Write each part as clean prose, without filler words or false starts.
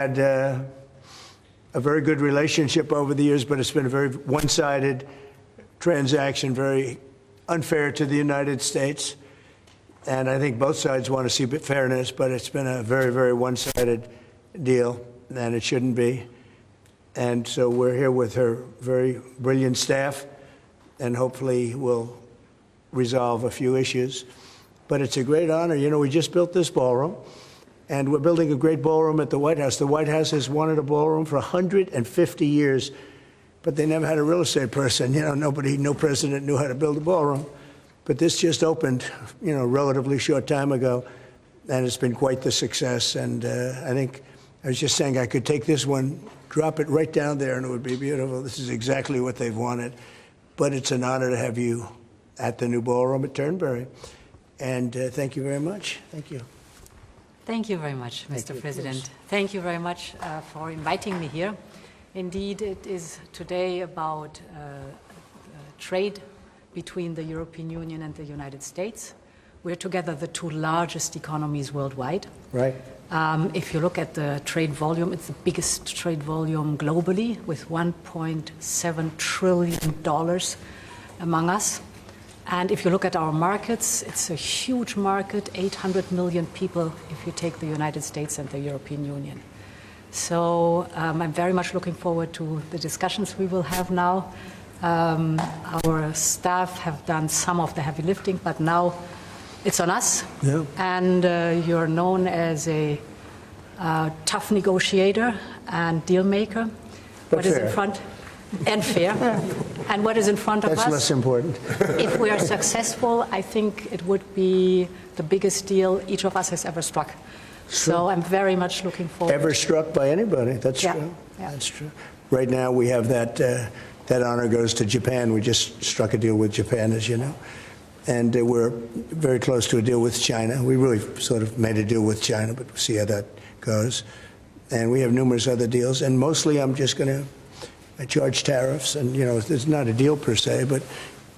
had a very good relationship over the years, but it's been a very one-sided transaction, very unfair to the United States. And I think both sides want to see fairness, but it's been a very, very one-sided deal, and it shouldn't be. And so we're here with her very brilliant staff, and hopefully we'll resolve a few issues. But it's a great honor. You know, we just built this ballroom, and we're building a great ballroom at the White House. The White House has wanted a ballroom for 150 years, but they never had a real estate person. You know, no president knew how to build a ballroom. But this just opened, you know, a relatively short time ago, and it's been quite the success. And I think, I was just saying, I could take this one, drop it right down there, and it would be beautiful. This is exactly what they've wanted. But it's an honor to have you at the new ballroom at Turnberry. And thank you very much. Thank you. Thank you very much, Mr. President. Thank you very much for inviting me here. Indeed, it is today about trade between the European Union and the United States. We're together the two largest economies worldwide. Right. If you look at the trade volume, it's the biggest trade volume globally, with $1.7 trillion among us. And if you look at our markets, it's a huge market, 800 million people if you take the United States and the European Union. So I'm very much looking forward to the discussions we will have now. Our staff have done some of the heavy lifting, but now it's on us. Yeah. And you're known as a tough negotiator and deal maker. But what is in front? And fair. And what is in front of us? That's less important. If we are successful, I think it would be the biggest deal each of us has ever struck. So I'm very much looking forward. Ever struck by anybody? That's true. Yeah. That's true. Right now we have that that honor goes to Japan. We just struck a deal with Japan, as you know, and we're very close to a deal with China. We really sort of made a deal with China, but we'll see how that goes. And we have numerous other deals, and mostly I'm just going to charge tariffs, and you know, it's not a deal per se, but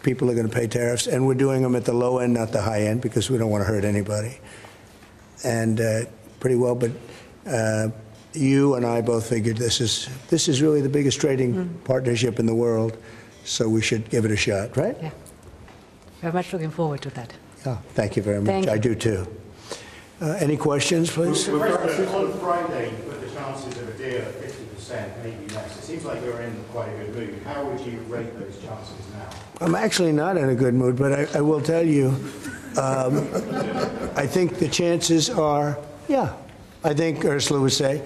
people are going to pay tariffs, and we're doing them at the low end, not the high end, because we don't want to hurt anybody. And pretty well, but you and I both figured this is really the biggest trading partnership in the world, so we should give it a shot, right? Yeah. Very much looking forward to that. Oh, thank you very much. I do too. Any questions, please? On Friday, you put the chances of a deal at 50%, maybe less. It seems like you're in quite a good mood. How would you rate those chances now? I'm actually not in a good mood, but I will tell you, I think the chances are, yeah, I think Ursula would say,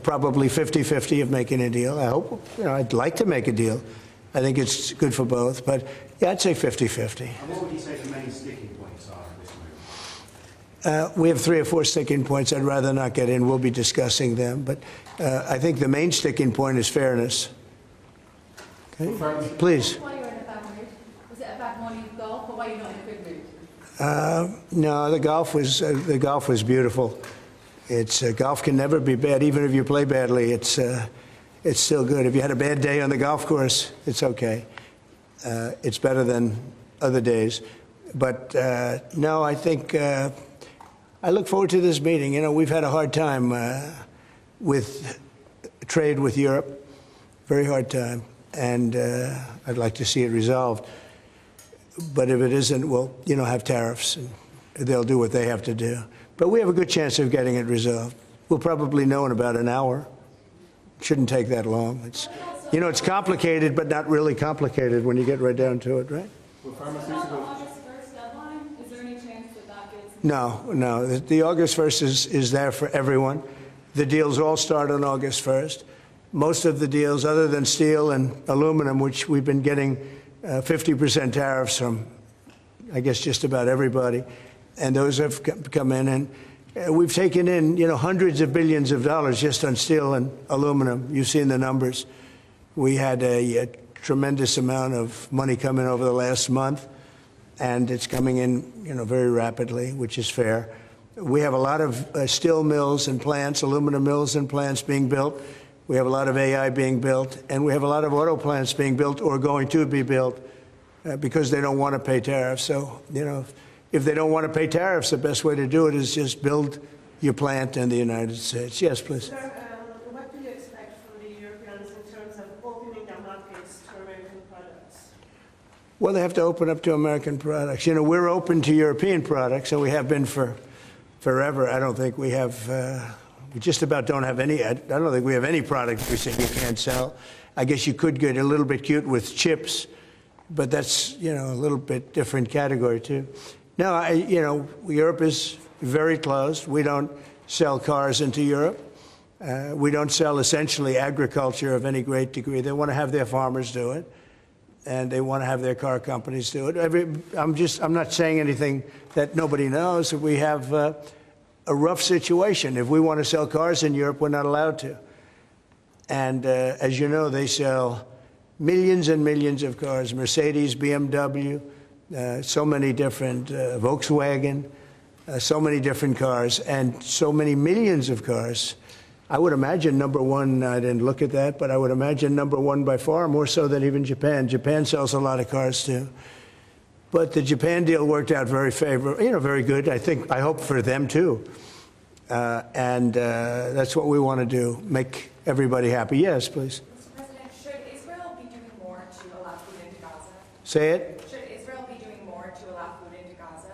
probably 50-50 of making a deal. I hope, you know, I'd like to make a deal. I think it's good for both, but yeah, I'd say 50-50. And what would you say the main sticking points are in this move? We have 3 or 4 sticking points. I'd rather not get in. We'll be discussing them, but I think the main sticking point is fairness. Okay, please. Why you're in a bad mood? Was it a bad morning of golf, or why you're not in a good mood? No, the golf was beautiful. Golf can never be bad, even if you play badly. It's still good. If you had a bad day on the golf course, it's okay. It's better than other days. But no, I think I look forward to this meeting. You know, we've had a hard time with trade with Europe, very hard time, and I'd like to see it resolved. But if it isn't, we'll, you know, have tariffs, and they'll do what they have to do. But we have a good chance of getting it resolved. We'll probably know in about an hour. Shouldn't take that long. It's, you know, it's complicated, but not really complicated when you get right down to it, right? Well, Pharmaceuticals. August 1st deadline? Is there any chance that gets? No. The August 1st is there for everyone. The deals all start on August 1st. Most of the deals, other than steel and aluminum, which we've been getting 50% tariffs from, I guess, just about everybody, and those have come in, and we've taken in, you know, hundreds of billions of dollars just on steel and aluminum. You've seen the numbers. We had a tremendous amount of money come in over the last month, and it's coming in, you know, very rapidly, which is fair. We have a lot of steel mills and plants, aluminum mills and plants being built. We have a lot of AI being built, and we have a lot of auto plants being built or going to be built because they don't want to pay tariffs. So, you know, if they don't want to pay tariffs, the best way to do it is just build your plant in the United States. Yes, please. Sir, Well, they have to open up to American products. You know, we're open to European products, and we have been for forever. I don't think we have, we just about don't have any, I don't think we have any product we say you can't sell. I guess you could get a little bit cute with chips, but that's, you know, a little bit different category too. No, you know, Europe is very closed. We don't sell cars into Europe. We don't sell essentially agriculture of any great degree. They want to have their farmers do it, and they want to have their car companies do it. I'm not saying anything that nobody knows. We have a rough situation. If we want to sell cars in Europe, we're not allowed to. And as you know, they sell millions and millions of cars, Mercedes, BMW, so many different, Volkswagen, so many different cars, and so many millions of cars. I would imagine number one, I didn't look at that, but I would imagine number one by far, more so than even Japan. Japan sells a lot of cars too. But the Japan deal worked out very favorable, you know, very good. I hope for them too. And that's what we want to do, make everybody happy. Yes, please. Mr. President, should Israel be doing more to allow food into Gaza? Say it. Should Israel be doing more to allow food into Gaza?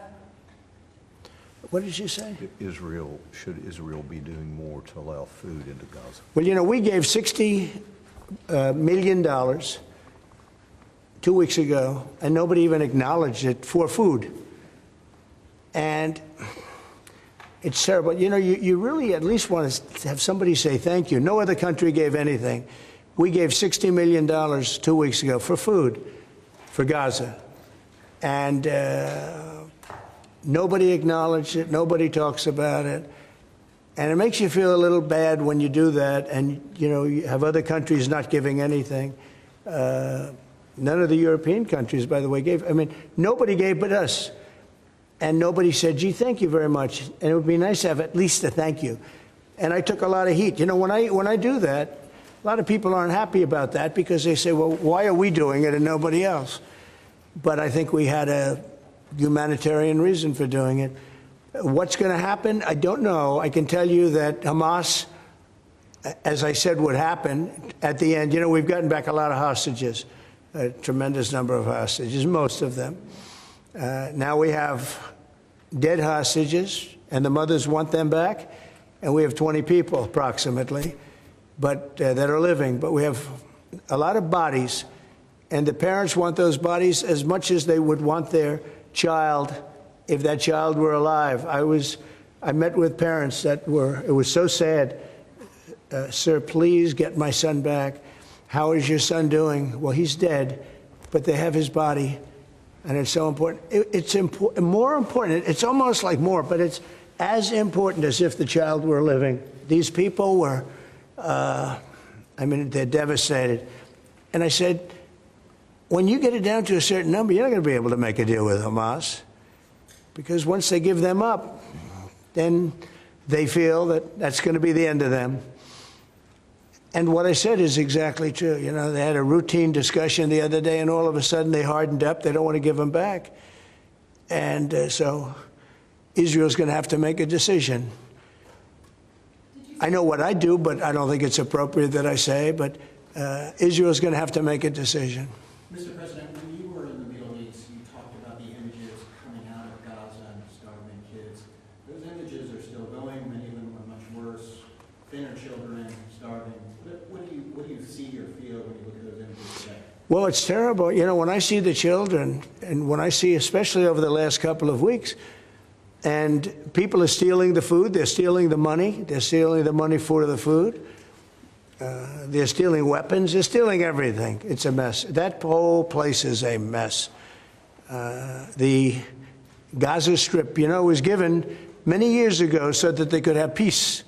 What did you say? Should Israel be doing more to allow food into Gaza? Well, you know, we gave $60 million 2 weeks ago, and nobody even acknowledged it for food. And it's terrible. You know, you really at least want to have somebody say thank you. No other country gave anything. We gave $60 million 2 weeks ago for food for Gaza. And nobody acknowledged it. Nobody talks about it. And it makes you feel a little bad when you do that and, you know, you have other countries not giving anything. None of the European countries, by the way, gave. I mean, nobody gave but us. And nobody said, gee, thank you very much. And it would be nice to have at least a thank you. And I took a lot of heat. You know, when I do that, a lot of people aren't happy about that because they say, well, why are we doing it and nobody else? But I think we had a humanitarian reason for doing it. What's going to happen? I don't know. I can tell you that Hamas, as I said, would happen at the end. You know, we've gotten back a lot of hostages, a tremendous number of hostages, most of them. Now we have dead hostages, and the mothers want them back, and we have 20 people approximately, but that are living. But we have a lot of bodies, and the parents want those bodies as much as they would want their child if that child were alive. I met with parents that were, it was so sad. Sir, please get my son back. How is your son doing? Well, he's dead, but they have his body. And it's so important. It's more important. It's almost like more, but it's as important as if the child were living. These people were, I mean, they're devastated. And I said, when you get it down to a certain number, you're not going to be able to make a deal with Hamas. Because once they give them up, then they feel that that's going to be the end of them. And what I said is exactly true. You know, they had a routine discussion the other day, and all of a sudden they hardened up. They don't want to give them back. And so Israel's going to have to make a decision. I know what I do, but I don't think it's appropriate that I say, but Israel's going to have to make a decision. Mr. President, when you were in the Middle East, you talked about the images coming out of Gaza and starving kids. Those images are still going. Many of them are much worse. Thinner children, starving. What do you see or feel when you look at those images today? Well, it's terrible. You know, when I see the children, and when I see, especially over the last couple of weeks, and people are stealing the food, they're stealing the money, they're stealing the money for the food, they're stealing weapons, they're stealing everything. It's a mess. That whole place is a mess. The Gaza Strip, you know, was given many years ago so that they could have peace.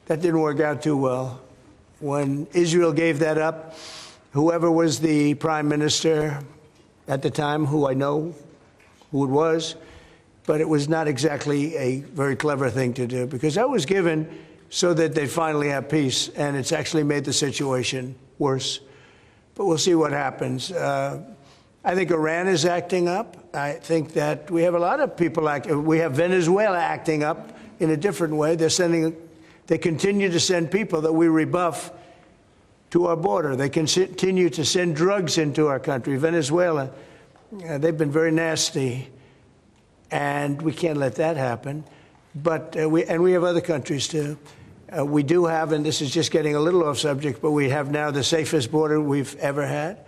That didn't work out too well. When Israel gave that up, whoever was the prime minister at the time, who I know who it was, but it was not exactly a very clever thing to do, because that was given so that they finally have peace, and it's actually made the situation worse. But we'll see what happens. I think Iran is acting up. I think that we have a lot of people acting. We have Venezuela acting up in a different way. They continue to send people that we rebuff to our border. They continue to send drugs into our country. Venezuela They've been very nasty, and we can't let that happen. But we have other countries too. We do have, and this is just getting a little off subject, but we have now the safest border we've ever had.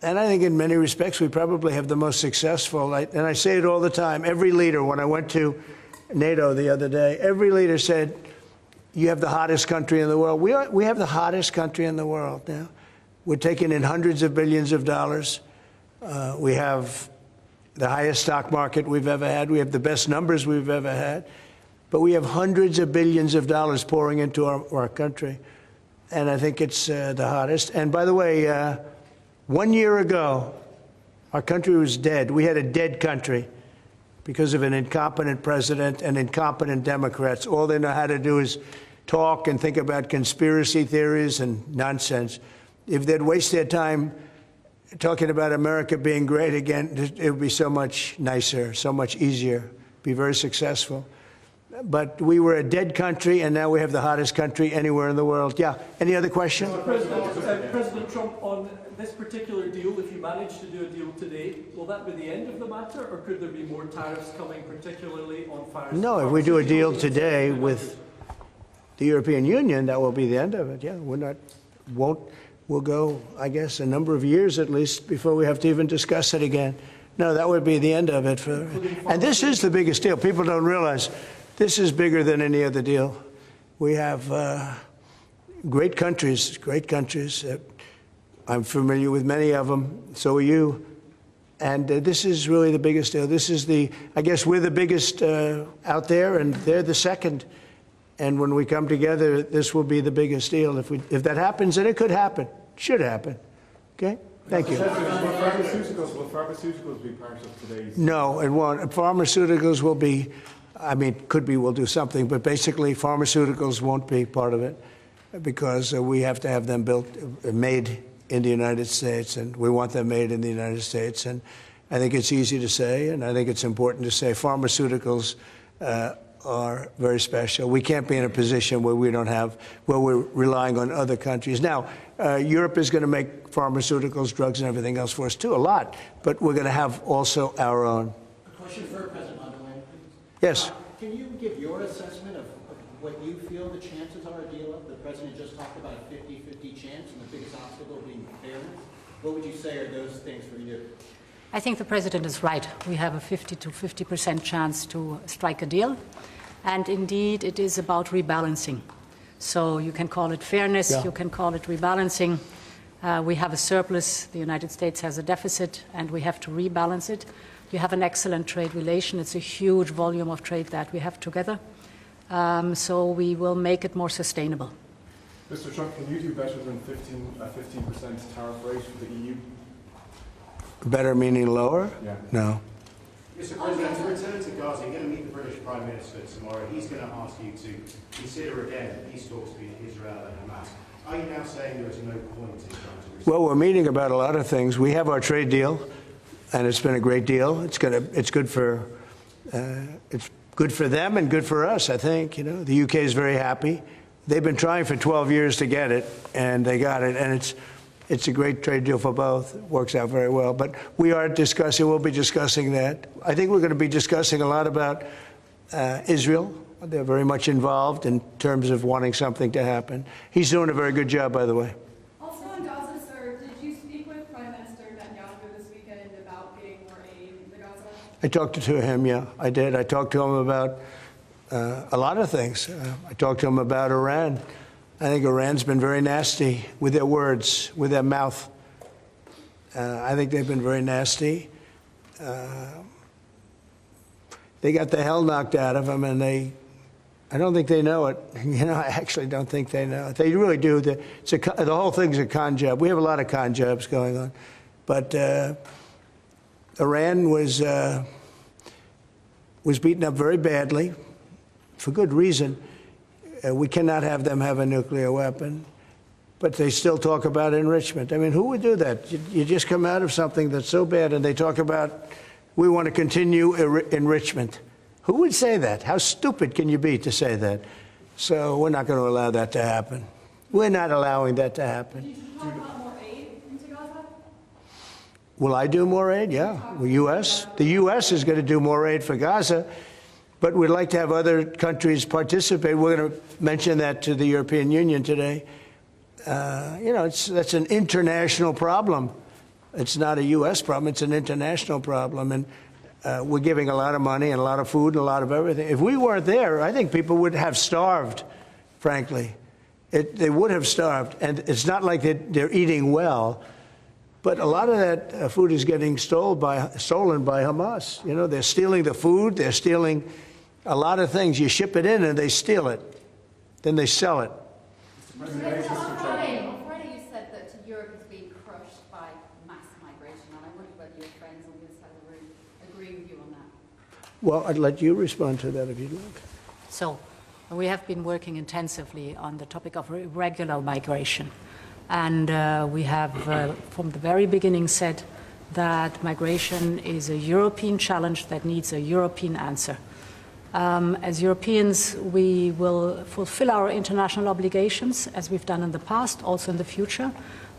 And I think in many respects we probably have the most successful. And I say it all the time. Every leader, when I went to NATO the other day, every leader said, "You have the hottest country in the world." We have the hottest country in the world now. We're taking in hundreds of billions of dollars. We have the highest stock market we've ever had. We have the best numbers we've ever had. But we have hundreds of billions of dollars pouring into our country. And I think it's the hottest. And by the way, 1 year ago, our country was dead. We had a dead country because of an incompetent president and incompetent Democrats. All they know how to do is talk and think about conspiracy theories and nonsense. If they'd waste their time talking about America being great again, it would be so much nicer, so much easier, be very successful. But we were a dead country, and now we have the hottest country anywhere in the world. Yeah. Any other question? President Trump, on this particular deal, if you manage to do a deal today, will that be the end of the matter, or could there be more tariffs coming, particularly on fires? No, if we do a deal today with the European Union, that will be the end of it. Yeah, we'll go, I guess, a number of years at least before we have to even discuss it again. No, that would be the end of it. And this is the biggest deal. People don't realize this is bigger than any other deal. We have great countries. I'm familiar with many of them. So are you. And this is really the biggest deal. This is I guess we're the biggest out there, and they're the second. And when we come together, this will be the biggest deal. If that happens, and it could happen, should happen. Okay? Thank you. Will pharmaceuticals be part of today's? No, it won't. Pharmaceuticals will be, could be, we'll do something, but basically pharmaceuticals won't be part of it because we have to have them made in the United States, and we want them made in the United States. And I think it's easy to say, and I think it's important to say pharmaceuticals are very special. We can't be in a position where we're relying on other countries. Now, Europe is going to make pharmaceuticals, drugs, and everything else for us too, a lot, but we're going to have also our own. A question for President von der Leyen, please. Yes. Can you give your assessment of what you feel the chances are a deal of? The president just talked about a 50-50 chance, and the biggest obstacle being fairness. What would you say are those things for you? I think the president is right. We have a 50 to 50% chance to strike a deal. And indeed, it is about rebalancing. So you can call it fairness, You can call it rebalancing. We have a surplus, the United States has a deficit, and we have to rebalance it. You have an excellent trade relation. It's a huge volume of trade that we have together. So we will make it more sustainable. Mr. Trump, can you do better than a 15% tariff rate for the EU? Better meaning lower? Yeah. No. Mr. President, to return to Gaza, you're going to meet the British Prime Minister tomorrow. He's going to ask you to consider again peace talks between Israel and Hamas. Are you now saying there is no point in trying to resolve? Well, we're meeting about a lot of things. We have our trade deal, and it's been a great deal. It's good for them and good for us, I think. The UK is very happy. They've been trying for 12 years to get it, and they got it, and it's a great trade deal for both. It works out very well. But we'll be discussing that. I think we're going to be discussing a lot about Israel. They're very much involved in terms of wanting something to happen. He's doing a very good job, by the way. Also in Gaza, sir, did you speak with Prime Minister Netanyahu this weekend about getting more aid to Gaza? I talked to him, yeah, I did. I talked to him about a lot of things. I talked to him about Iran. I think Iran's been very nasty with their words, with their mouth. I think they've been very nasty. They got the hell knocked out of them, and I don't think they know it. I actually don't think they know it. They really do. The whole thing's a con job. We have a lot of con jobs going on. But Iran was beaten up very badly, for good reason. We cannot have them have a nuclear weapon, but they still talk about enrichment. I mean, who would do that? You just come out of something that's so bad, and they talk about, we want to continue enrichment. Who would say that? How stupid can you be to say that? So we're not going to allow that to happen. We're not allowing that to happen. Did you talk about more aid into Gaza? Will I do more aid? Yeah. The U.S. is going to do more aid for Gaza, but we'd like to have other countries participate. We're going to mention that to the European Union today. That's an international problem. It's not a U.S. problem. It's an international problem. And we're giving a lot of money and a lot of food and a lot of everything. If we weren't there, I think people would have starved, frankly. They would have starved. And it's not like they're eating well. But a lot of that food is getting stolen by Hamas. They're stealing the food. They're stealing a lot of things. You ship it in and they steal it. Then they sell it. On Friday you said that Europe is being crushed by mass migration, and I wonder whether your friends on the other side of the room agree with you on that. Well, I'd let you respond to that if you'd like. So we have been working intensively on the topic of irregular migration. And we have, from the very beginning, said that migration is a European challenge that needs a European answer. As Europeans, we will fulfill our international obligations, as we've done in the past, also in the future.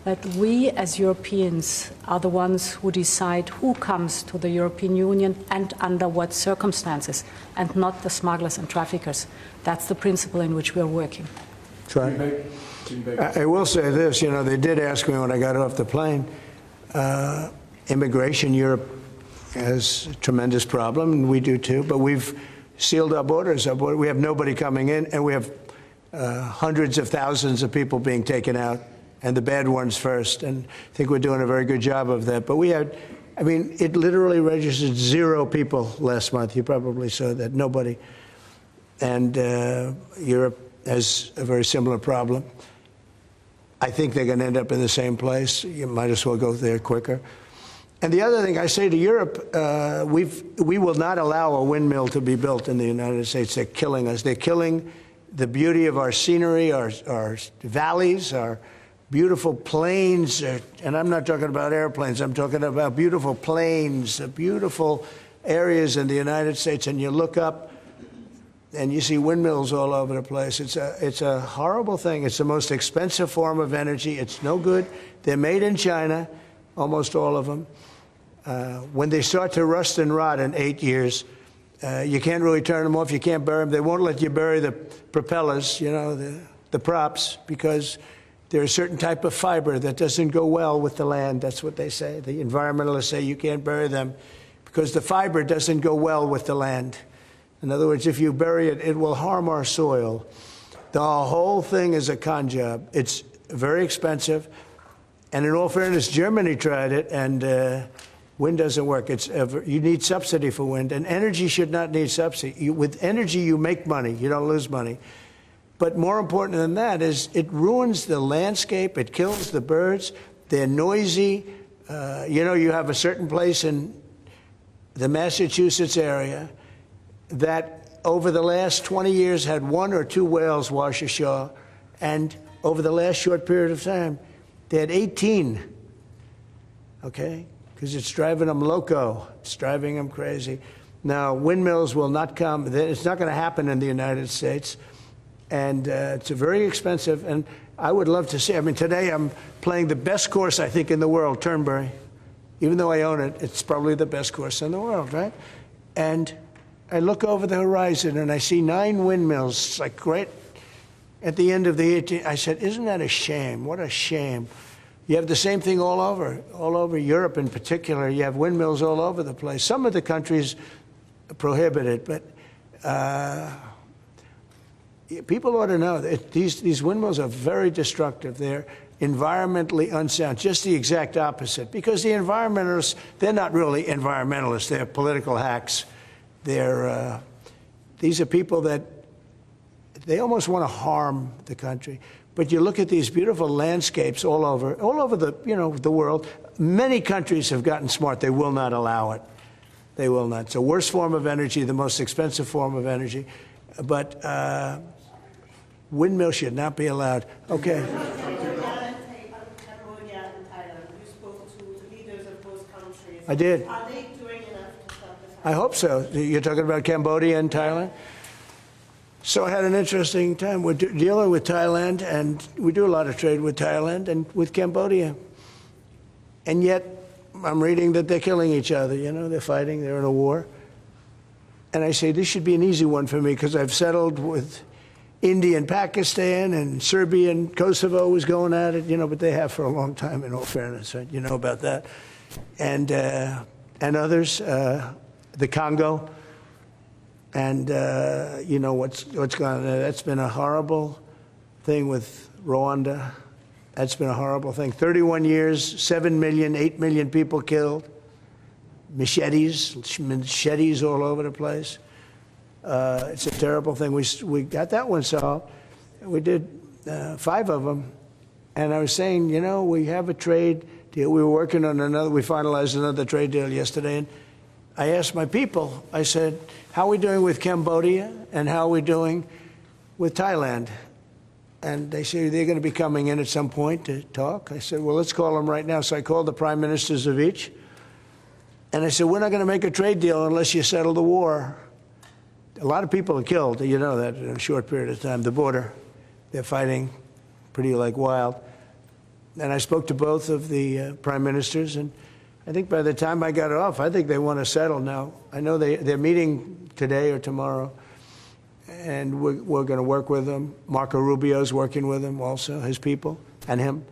But we, as Europeans, are the ones who decide who comes to the European Union and under what circumstances, and not the smugglers and traffickers. That's the principle in which we are working. Try. I will say this, they did ask me when I got off the plane, immigration, Europe has a tremendous problem, and we do too, but we've sealed our borders. We have nobody coming in, and we have hundreds of thousands of people being taken out, and the bad ones first, and I think we're doing a very good job of that. But it literally registered 0 people last month. You probably saw that, nobody. And Europe has a very similar problem. I think they're going to end up in the same place. You might as well go there quicker. And the other thing I say to Europe, we will not allow a windmill to be built in the United States. They're killing us. They're killing the beauty of our scenery, our valleys, our beautiful plains. And I'm not talking about airplanes. I'm talking about beautiful plains, beautiful areas in the United States. And you look up, and you see windmills all over the place. It's a horrible thing. It's the most expensive form of energy. It's no good. They're made in China, almost all of them. When they start to rust and rot in 8 years, you can't really turn them off. You can't bury them. They won't let you bury the propellers, the props, because they're a certain type of fiber that doesn't go well with the land. That's what they say. The environmentalists say you can't bury them because the fiber doesn't go well with the land. In other words, if you bury it, it will harm our soil. The whole thing is a con job. It's very expensive. And in all fairness, Germany tried it, and wind doesn't work. You need subsidy for wind, and energy should not need subsidy. With energy, you make money. You don't lose money. But more important than that is it ruins the landscape. It kills the birds. They're noisy. You have a certain place in the Massachusetts area that over the last 20 years had 1 or 2 whales wash ashore, and over the last short period of time, they had 18, okay? Because it's driving them loco. It's driving them crazy. Now, windmills will not come. It's not going to happen in the United States, and it's very expensive, and I would love to see. Today I'm playing the best course, I think, in the world, Turnberry. Even though I own it, it's probably the best course in the world, right? And I look over the horizon and I see 9 windmills. It's like great. At the end of the 18th, I said, isn't that a shame? What a shame. You have the same thing all over Europe in particular. You have windmills all over the place. Some of the countries prohibit it, but people ought to know that these windmills are very destructive. They're environmentally unsound, just the exact opposite. Because the environmentalists, they're not really environmentalists. They're political hacks. These are people that they almost want to harm the country. But you look at these beautiful landscapes all over the world. Many countries have gotten smart. They will not allow it. They will not. It's the worst form of energy, the most expensive form of energy. But windmills should not be allowed. Okay. Cambodia and Thailand. You spoke to leaders of both countries. I did. Are they doing enough to stop this? I hope so. You're talking about Cambodia and Thailand? So I had an interesting time. We're dealing with Thailand, and we do a lot of trade with Thailand and with Cambodia. And yet, I'm reading that they're killing each other, you know, they're fighting, they're in a war. And I say, this should be an easy one for me because I've settled with India and Pakistan, and Serbia and Kosovo was going at it, you know, but they have for a long time, in all fairness, right? You know about that. And others, the Congo, and you know what's gone on there. That's been a horrible thing with Rwanda. That's been a horrible thing. 31 years, 7 million, 8 million people killed. Machetes all over the place. It's a terrible thing. We got that one solved. We did 5 of them. And I was saying, you know, we have a trade deal. We were working on another. We finalized another trade deal yesterday. And I asked my people, I said, how are we doing with Cambodia and how are we doing with Thailand? And they say they're going to be coming in at some point to talk. I said, well, let's call them right now. So I called the prime ministers of each. And I said, we're not going to make a trade deal unless you settle the war. A lot of people are killed, you know that, in a short period of time. The border, they're fighting pretty like wild. And I spoke to both of the prime ministers, and I think by the time I got off, I think they want to settle now. I know they're meeting today or tomorrow, and we're going to work with them. Marco Rubio's working with them also, his people, and him.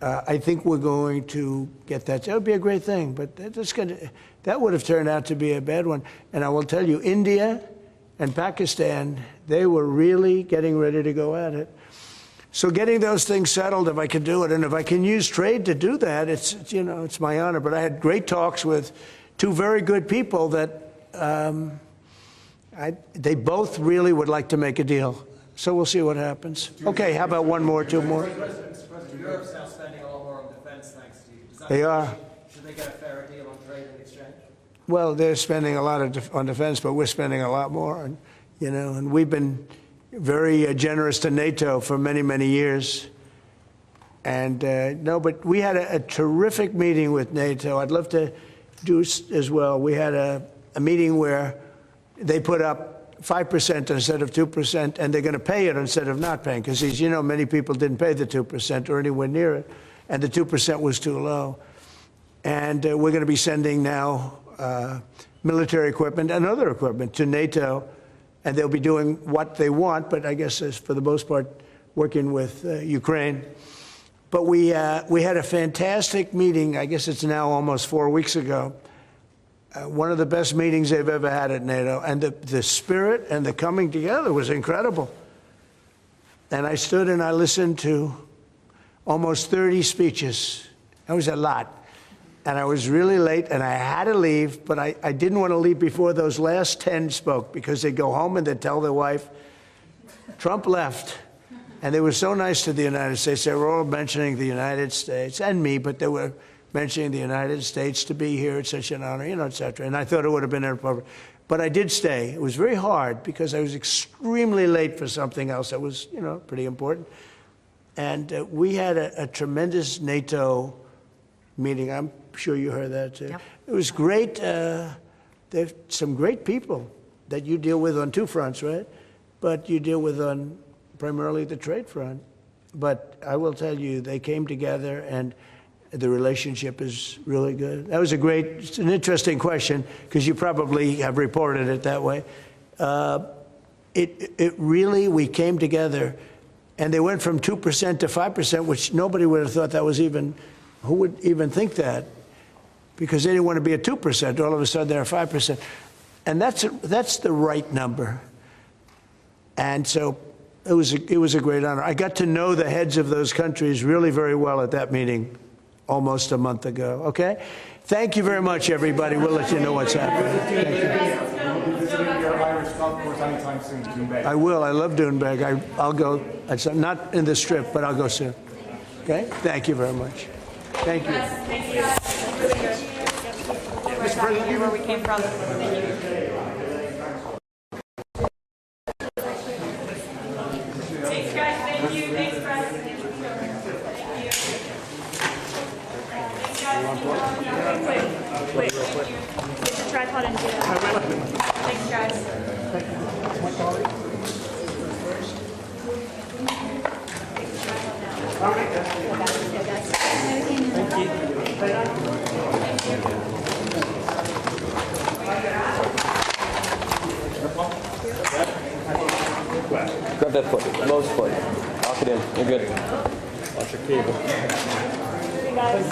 I think we're going to get that. That would be a great thing, but that would have turned out to be a bad one. And I will tell you, India and Pakistan, they were really getting ready to go at it. So getting those things settled, if I can do it, and if I can use trade to do that, it's you know, it's my honor. But I had great talks with 2 very good people that they both really would like to make a deal. So we'll see what happens. Okay, how about 1 more, 2 more? President, Europe's now spending a lot more on defense, thanks to you. They are. Should they get a fairer deal on trade and exchange? Well, they're spending a lot on defense, but we're spending a lot more, and you know, and we've been very generous to NATO for many, many years. And no, but we had a terrific meeting with NATO. I'd love to do as well. We had a meeting where they put up 5% instead of 2%, and they're going to pay it instead of not paying, because as you know, many people didn't pay the 2% or anywhere near it, and the 2% was too low. And we're going to be sending now military equipment and other equipment to NATO, and they'll be doing what they want, but I guess for the most part, working with Ukraine. But we had a fantastic meeting. I guess it's now almost 4 weeks ago. One of the best meetings they've ever had at NATO, and the spirit and the coming together was incredible. And I stood and I listened to almost 30 speeches. That was a lot. And I was really late, and I had to leave, but I didn't want to leave before those last 10 spoke, because they'd go home and they'd tell their wife, Trump left. And they were so nice to the United States. They were all mentioning the United States, and me, but they were mentioning the United States to be here. It's such an honor, you know, et cetera. And I thought it would have been inappropriate. But I did stay. It was very hard, because I was extremely late for something else that was, you know, pretty important. And we had a tremendous NATO meeting. I'm sure you heard that too. Yep. It was great. There's some great people that you deal with on 2 fronts, right? But you deal with on primarily the trade front. But I will tell you, they came together, and the relationship is really good. That was it's an interesting question, because you probably have reported it that way. It really, we came together, and they went from 2% to 5%, which nobody would have thought that was even, who would even think that? Because they didn't want to be at 2%. All of a sudden, they're 5%. And that's the right number. And so it was a great honor. I got to know the heads of those countries really very well at that meeting almost a month ago. Okay? Thank you very much, everybody. We'll let you know what's happening. Thank you. Will you be visiting your Irish golf course anytime soon, Doonbeg? I will. I love Doonbeg. I'll go. It's not in the Strip, but I'll go soon. Okay? Thank you very much. Thank you. Thank you. Really good. Mr. President, where we came from. Thank you. Thanks, guys. Thank you. Thanks, President. Thank you. Thanks, guys. Wait. Get the tripod and do that. Thanks, guys. Thank you. My colleague. All right. Thank you. Grab that foot. Lowest foot. Lock it in. You're good. Watch your cable. Hey, guys.